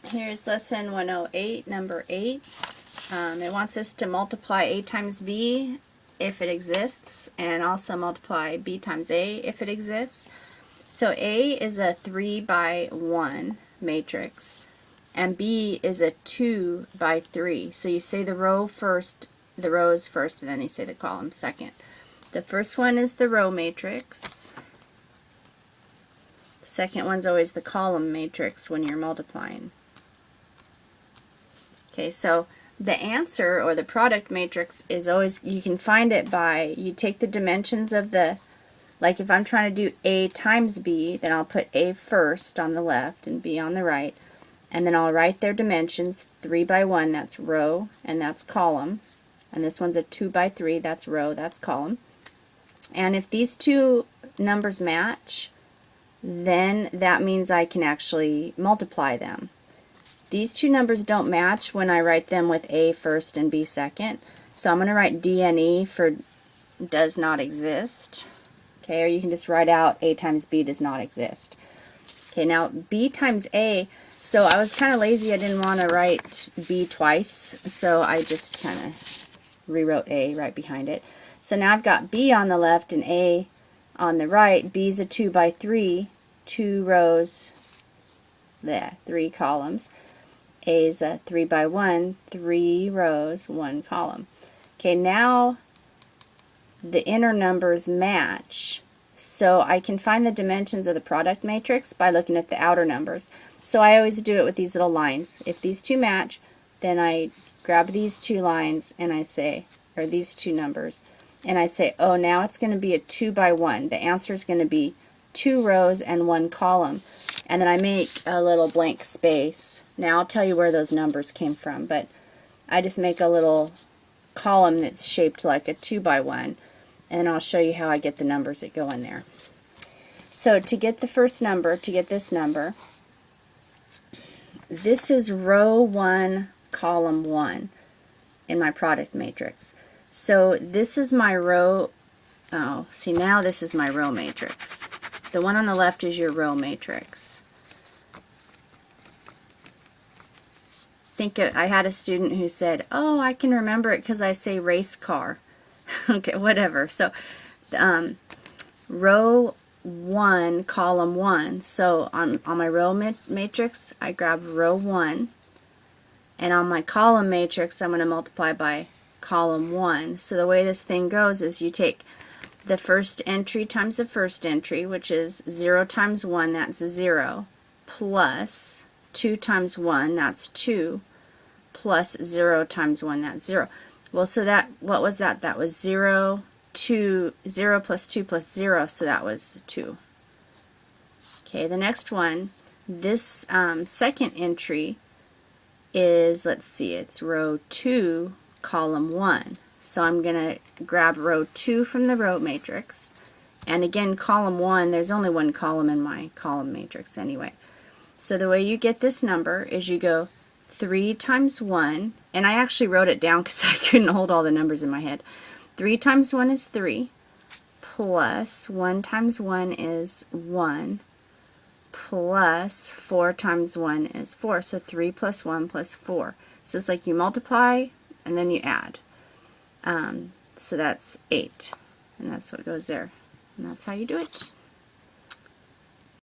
Here's lesson 108, number 8. It wants us to multiply a times b if it exists, and also multiply b times a if it exists. So a is a 3 by 1 matrix, and b is a 2 by 3. So you say the row first, the rows first, and then you say the column second. The first one is the row matrix. The second one's always the column matrix when you're multiplying. Okay, so the answer, or the product matrix, is always, you can find it by, you take the dimensions of the, like if I'm trying to do a times b, then I'll put a first on the left and b on the right, and then I'll write their dimensions. 3 by 1, that's row, and that's column, and this one's a 2 by 3, that's row, that's column. And if these two numbers match, then that means I can actually multiply them. These two numbers don't match when I write them with a first and b second, so I'm going to write D and E for does not exist. Okay, or you can just write out a times b does not exist. Okay, now b times a, so I was kind of lazy, I didn't want to write b twice, so I just kind of rewrote a right behind it. So now I've got b on the left and a on the right. B is a 2 by 3, 2 rows, there, 3 columns. A is a 3 by 1, 3 rows, 1 column. Okay, now the inner numbers match, so I can find the dimensions of the product matrix by looking at the outer numbers. So I always do it with these little lines. If these two match, then I grab these two lines and I say, or these two numbers, and I say, oh, now it's going to be a 2 by 1. The answer is going to be 2 rows and 1 column. And then I make a little blank space. Now I'll tell you where those numbers came from, but I just make a little column that's shaped like a 2 by 1, and I'll show you how I get the numbers that go in there. So to get the first number, to get this number, this is row 1, column 1 in my product matrix. So this is my row. Oh, see, now this is my row matrix. The one on the left is your row matrix. I had a student who said, oh, I can remember it because I say race car. Okay, whatever. So row 1, column 1. So on my row matrix, I grab row 1, and on my column matrix, I'm going to multiply by column 1. So the way this thing goes is you take the first entry times the first entry, which is 0 times 1, that's 0, plus 2 times 1, that's 2, plus 0 times 1, that's 0. Well, so that, what was that? That was 0, 2, 0 plus 2 plus 0, so that was 2. Okay, the next one, this second entry is, let's see, it's row 2, column 1. So I'm going to grab row 2 from the row matrix, and again column 1, there's only one column in my column matrix anyway. So the way you get this number is you go 3 times 1, and I actually wrote it down because I couldn't hold all the numbers in my head. 3 times 1 is 3, plus 1 times 1 is 1, plus 4 times 1 is 4. So 3 plus 1 plus 4. So it's like you multiply and then you add. So that's 8, and that's what goes there, and that's how you do it.